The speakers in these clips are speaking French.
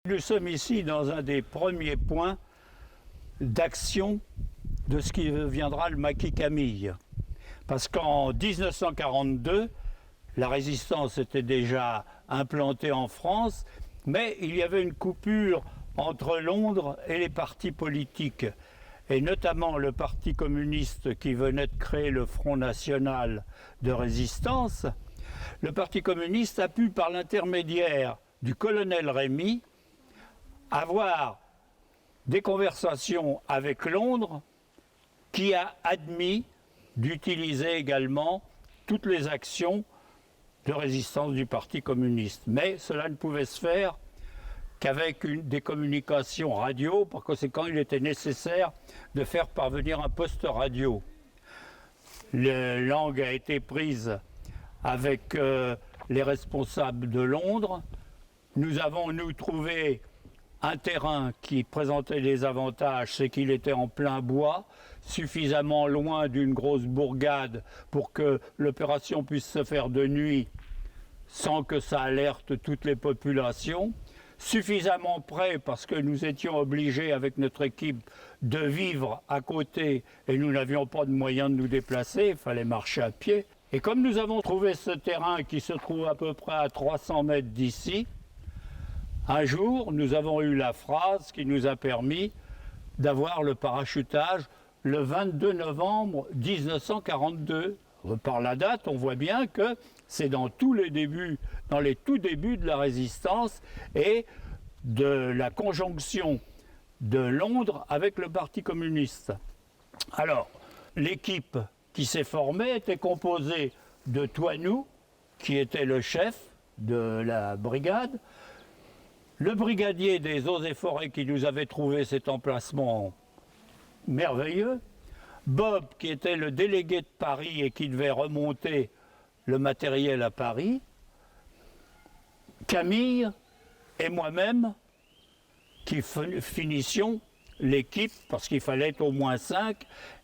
nous sommes ici dans un des premiers points d'action de ce qui deviendra le maquis Camille. Parce qu'en 1942, la résistance était déjà implantée en France, mais il y avait une coupure entre Londres et les partis politiques, et notamment le Parti communiste qui venait de créer le Front national de résistance. Le Parti communiste a pu, par l'intermédiaire du colonel Rémy, avoir des conversations avec Londres qui a admis d'utiliser également toutes les actions de résistance du Parti communiste. Mais cela ne pouvait se faire qu'avec des communications radio. Par conséquent, il était nécessaire de faire parvenir un poste radio. La langue a été prise avec les responsables de Londres. Nous avons, nous, trouvé un terrain qui présentait des avantages, c'est qu'il était en plein bois, suffisamment loin d'une grosse bourgade pour que l'opération puisse se faire de nuit sans que ça alerte toutes les populations, suffisamment près parce que nous étions obligés avec notre équipe de vivre à côté et nous n'avions pas de moyens de nous déplacer, il fallait marcher à pied. Et comme nous avons trouvé ce terrain qui se trouve à peu près à 300 mètres d'ici, un jour, nous avons eu la phrase qui nous a permis d'avoir le parachutage le 22 novembre 1942. Par la date, on voit bien que c'est dans les tout débuts de la résistance et de la conjonction de Londres avec le Parti communiste. Alors, l'équipe qui s'est formée était composée de Toinou, qui était le chef de la brigade, le brigadier des eaux et forêts qui nous avait trouvé cet emplacement merveilleux, Bob qui était le délégué de Paris et qui devait remonter le matériel à Paris, Camille et moi-même qui finissions l'équipe parce qu'il fallait être au moins 5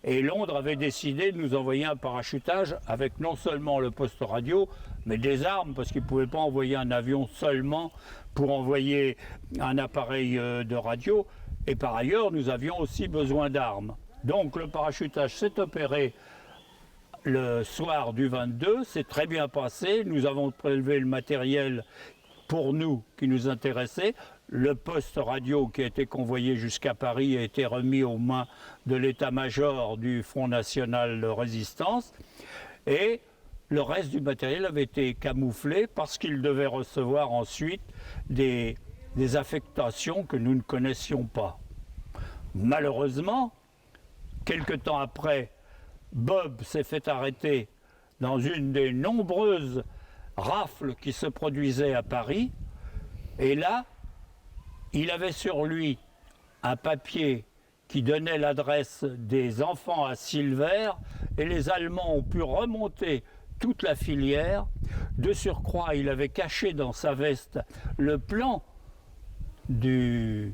et Londres avait décidé de nous envoyer un parachutage avec non seulement le poste radio mais des armes parce qu'ils ne pouvaient pas envoyer un avion seulement pour envoyer un appareil de radio et par ailleurs nous avions aussi besoin d'armes. Donc le parachutage s'est opéré le soir du 22, c'est très bien passé, nous avons prélevé le matériel pour nous qui nous intéressait. Le poste radio qui a été convoyé jusqu'à Paris a été remis aux mains de l'état-major du Front national de résistance et le reste du matériel avait été camouflé parce qu'il devait recevoir ensuite des affectations que nous ne connaissions pas. Malheureusement, quelque temps après, Bob s'est fait arrêter dans une des nombreuses rafles qui se produisaient à Paris et là, il avait sur lui un papier qui donnait l'adresse des enfants à Silver et les Allemands ont pu remonter toute la filière. De surcroît, il avait caché dans sa veste le plan du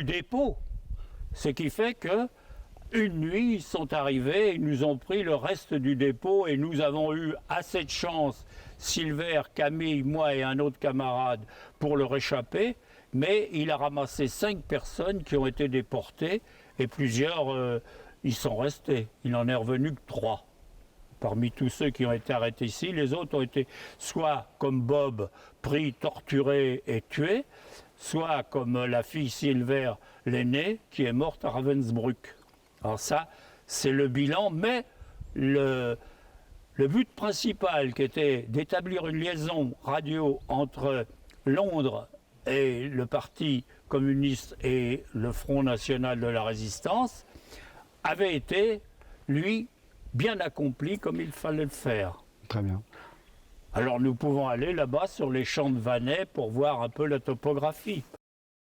dépôt. Ce qui fait que une nuit, ils sont arrivés, ils nous ont pris le reste du dépôt et nous avons eu assez de chance, Silver, Camille, moi et un autre camarade, pour le réchapper. Mais il a ramassé 5 personnes qui ont été déportées et plusieurs, ils sont restés. Il n'en est revenu que 3. Parmi tous ceux qui ont été arrêtés ici, les autres ont été soit comme Bob, pris, torturés et tués, soit comme la fille Silver, l'aînée, qui est morte à Ravensbrück. Alors ça, c'est le bilan, mais le but principal qui était d'établir une liaison radio entre Londres et le Parti communiste et le Front national de la résistance avait été, lui, bien accompli comme il fallait le faire. Très bien. Alors nous pouvons aller là-bas sur les champs de Vannes pour voir un peu la topographie.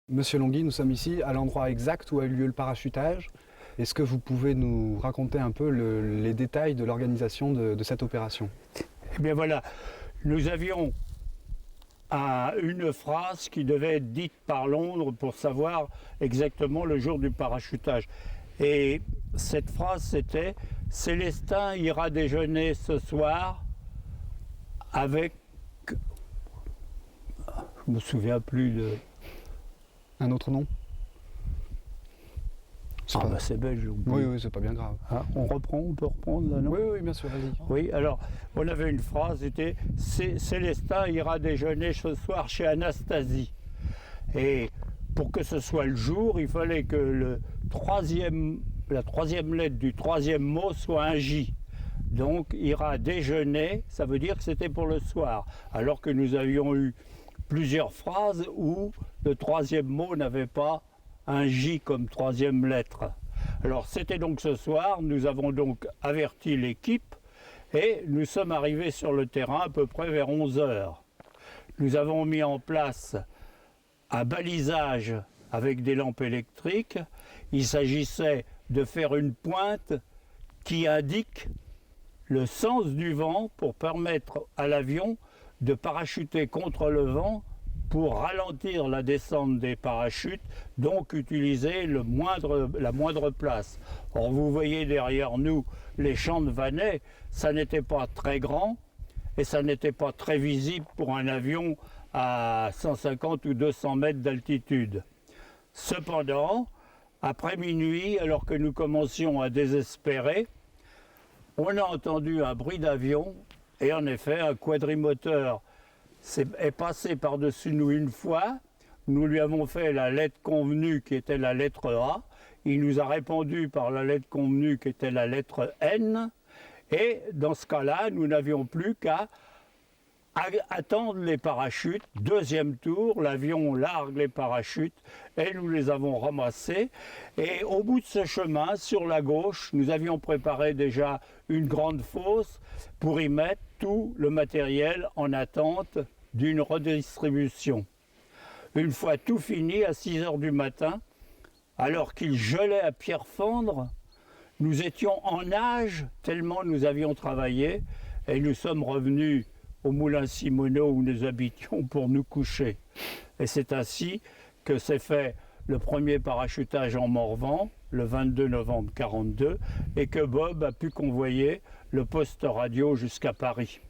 Monsieur Longhi, nous sommes ici à l'endroit exact où a eu lieu le parachutage. Est-ce que vous pouvez nous raconter un peu les détails de l'organisation de cette opération? Eh bien voilà, nous avions une phrase qui devait être dite par Londres pour savoir exactement le jour du parachutage. Et cette phrase c'était « Célestin ira déjeuner ce soir avec Je ne me souviens plus de... Un autre nom? Ah bah c'est belge. Oui, oui, c'est pas bien grave. Ah, on peut reprendre là, non? Oui, oui, bien sûr, vas-y. Oui, alors, on avait une phrase, c'était « Célestin ira déjeuner ce soir chez Anastasie ». Et pour que ce soit le jour, il fallait que la troisième lettre du troisième mot soit un J. Donc, ira déjeuner, ça veut dire que c'était pour le soir. Alors que nous avions eu plusieurs phrases où le troisième mot n'avait pas un J comme troisième lettre. Alors, c'était donc ce soir, nous avons donc averti l'équipe et nous sommes arrivés sur le terrain à peu près vers 11 h. Nous avons mis en place un balisage avec des lampes électriques. Il s'agissait de faire une pointe qui indique le sens du vent pour permettre à l'avion de parachuter contre le vent pour ralentir la descente des parachutes, donc utiliser la moindre place. Or, vous voyez derrière nous les champs de Vannes, ça n'était pas très grand et ça n'était pas très visible pour un avion à 150 ou 200 mètres d'altitude. Cependant, après minuit, alors que nous commencions à désespérer, on a entendu un bruit d'avion et en effet, un quadrimoteur est passé par-dessus nous une fois. Nous lui avons fait la lettre convenue qui était la lettre A. Il nous a répondu par la lettre convenue qui était la lettre N. Et dans ce cas-là, nous n'avions plus qu'à attendre les parachutes. Deuxième tour, l'avion largue les parachutes et nous les avons ramassés. Et au bout de ce chemin, sur la gauche, nous avions préparé déjà une grande fosse pour y mettre tout le matériel en attente d'une redistribution. Une fois tout fini, à 6 h du matin, alors qu'il gelait à pierre fendre, nous étions en nage tellement nous avions travaillé et nous sommes revenus au moulin Simoneau où nous habitions pour nous coucher. Et c'est ainsi que s'est fait le premier parachutage en Morvan, le 22 novembre 1942, et que Bob a pu convoyer le poste radio jusqu'à Paris.